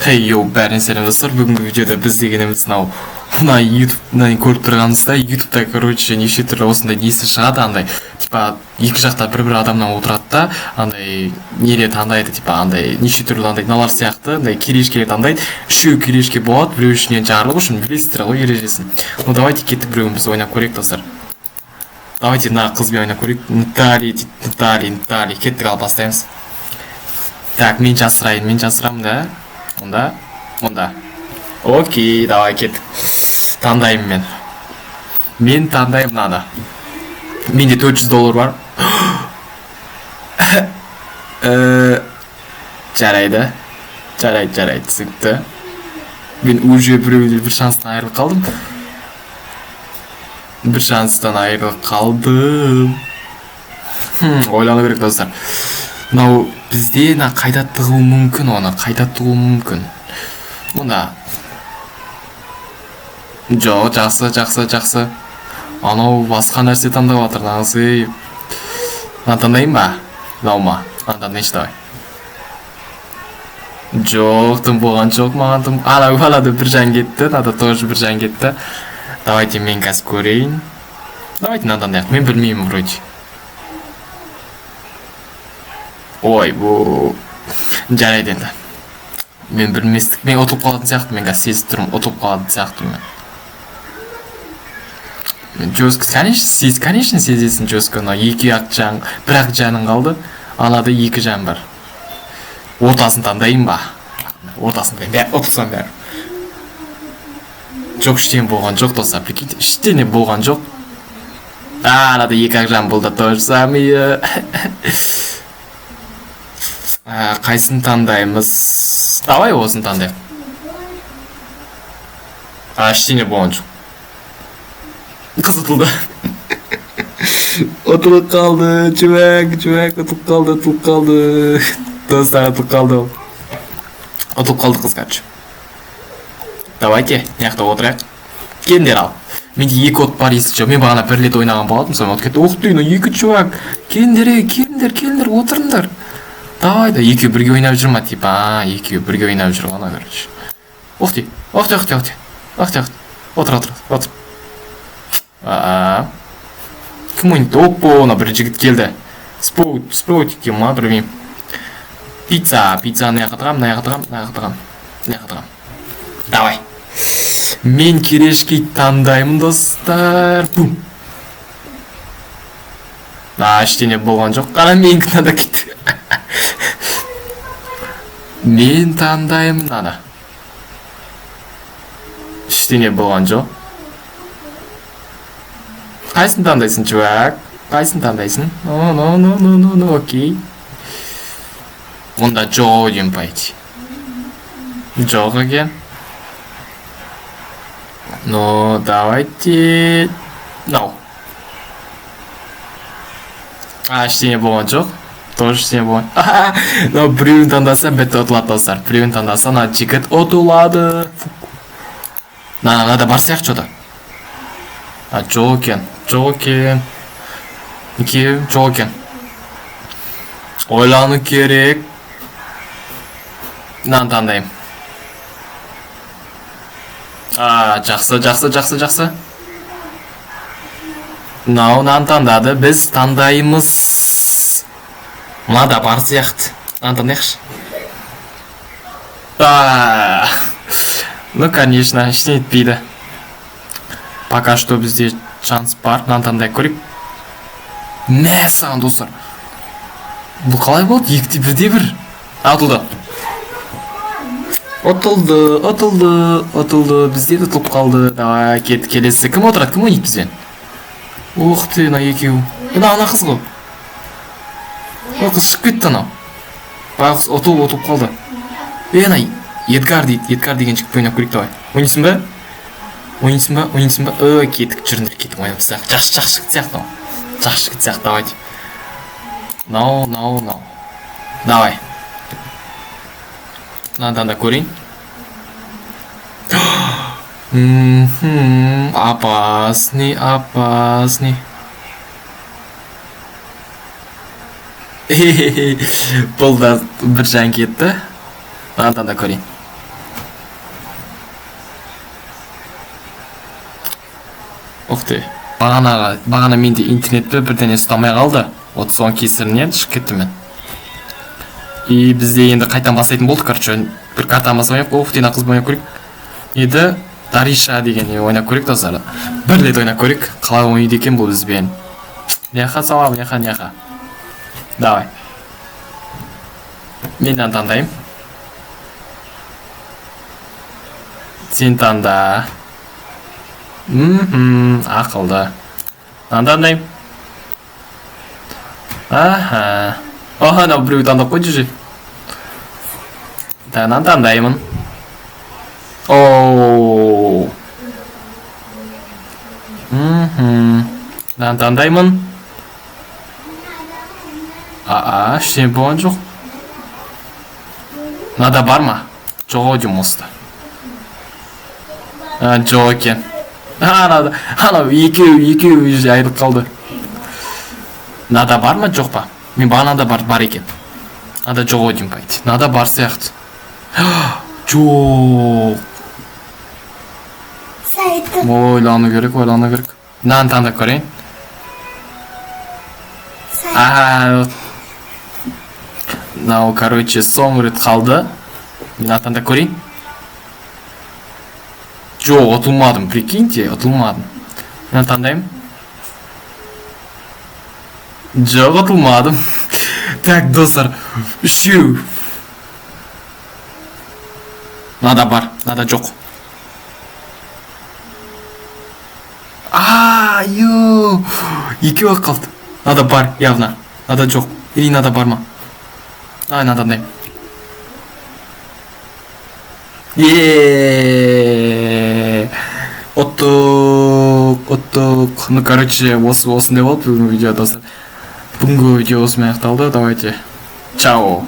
Hey yo, бәрін сәлем достар. Бүгінгі видеода біз дегеніміз мына YouTube-дан көріп тұрғанымызда, YouTube-да, короче, неше түрлі осындай несі шығады, андай, типа, екі жақта бір адамнан отырады да, андай, нере таңдайды, типа, андай, неше түрлі андай, налар сияқты, андай, келешкелер таңдайды, үшеу келешке болады, біреу ішінен жарылу үшін, білесіздер ғой ережесін. Ну, давайте кетіп біреуіміз ойнап көрейік, достар. Давайте мына қызбен ойнап көрейік. Натали, кеттік, ал бастаймыз. Так, мен жасырамын да. Мұнда. Окей, давай кеттік. Таңдаймын мен таңдаймын мынаны. Менде $400 бар. Жарайды, түсікті. Мен уже бір шанстан айырылып қалдым. Ойлану керек, достар. Мынау бізде қайда тығылу мүмкін. Мұнда. Жоқ, жақсы. Анау басқа нәрсе таңдап жатыр, нағыз. Таңдайын ба? Лаума. Таңдайыншы давай. Жоқ, тым болған жоқ маған тым. Алады бір жан кетті, надо тоже бір жан кетті. Давайте мен қазір көрейін. Давайте таңдайық. Мен білмеймін вроде. Ой, бұл жарайды енді. Мен білместік. Мен ұтылып қалатын сияқты, мен қазір сезіп тұрмын, ұтылып қалатын сияқты мен. Конечно, сезесің жестко, но бір ақ жаның қалды, анада екі жан бар. Ортасын таңдайын ба? Ұтылсам бәрі. Жоқ, іштен болған жоқ, достар, прикиньте, іштене болған жоқ. Анада екі ақ жан болды, тоже самые. Қайсын таңдаймыз? Давай осын таңдайық. Іштене болған жоқ. Қыз ұтылды. Ұтылып қалды, чувак, ұтылып қалды. Достар, ұтылып қалды қыз, короче. Давайте, неяқта отырайық. Келдер ал. Менде екі от бар есітші. Мен бағана бір рет ойнаған болатын, соң от кетті. Ух ты, екі чувак. Келдер, отырыңдар. Давай да, екеу бірге ойнап жүр ма, типа, екеу бірге ойнап жүр ғана, короче. Ухти. Отыр. Кім ойнайды? Оппо, бір жігіт келді. Споут екен ма, білмеймін. Пицца, мына тығам. Давай. Мен келешке таңдаймын, достар. Бум. Іштене болған жоқ. Қара менікі таңда кетті. Мен таңдаймын ана. Іштене болған жоқ. Қайсын таңдайсың, чувак? No, окей. Онда жоқ деймін пойти. Жоқ екен. Ну, давайте. Іштене болған жоқ. Тоже іштене болған. Но біреуін таңдаса, бетті ұтылады, достар. Біреуін таңдаса, на жігіт ұтылады. Надо барсаяқ жода. Жоқ екен. Жоқ екен. Ойлану керек. Нан таңдайым. Жақсы. Нан таңдады, біз таңдаймыз. Мада бар сияқты. Нан таңдайықшы. Ну, конечно, іштен етпейді. Пока что бізде шанс бар. Нан таңдай көріп. Мә саған, достар. Бұл қалай болды? Екіде бірде бір. Ұтылды. Бізде ұтылып қалды. Давай, келесі. Кім отырады? Кім ойнайды бізбен? Ух ты, екеу. Ана қыз ғой. Қыз шығып кетті анау. Қыз ұтылып қалды. Едгар деген жігіт ойнап көрейік, давай. Ойнайсың ба? Кетік, жүріндір, ойнап сақ. Жақсы жігіт сияқты, давайте. No. Давай. Надо көрейін. Опасный. Бұл да бір жан кетті. Надо көрейін. Ух ты. Багана менде интернетте бірдене ұстамай қалды. Вот соның кесірінен шығып кеттім мен. И бізде енді қайтан бастайтын болдық, короче. Бір картамыз ойнап, Уфтина қыз ойнап көрейік. Еді Дариша деген ойнап көрейік достар. Бір рет ойнап көрейік. Қалай ойнайды екен бұл бізбен. Няха салам, няха. Давай. Мен таңдаймын. Сен таңда. Ақылды. Таңдаймын. Аха. Ана біреу таңдап қойды же. Таңдаймын. Ооо. Таңдаймын. Ештеңе болған жоқ. Нада бар ма? Жоқ жұмысты. Жоқ екен. Анау екеуі айырылып қалды. Нада бар ма, жоқ па? Мен бағанада бар екен. Нада жоқ ойдым байды. Нада бар сияқты. Жоқ. Ойлану керек. Наны таңдап көрейін. Мынау, короче, соңғы рет қалды. Мен таңдап көрейін. Жоқ, ұтылмадым, прикиньте, ұтылмадым. Мен таңдаймын. Жоқ, ұтылмадым. Так, достар, үшеу. Нада бар, нада жоқ. Екеуі қалды. Нада бар, явно. Нада жоқ. Или нада бар ма? Нада таңдаймын. Оттық. Ну, короче, осындай болды бүгінгі видео, достар. Бүгінгі видео осымен аяқталды. Давайте. Чао.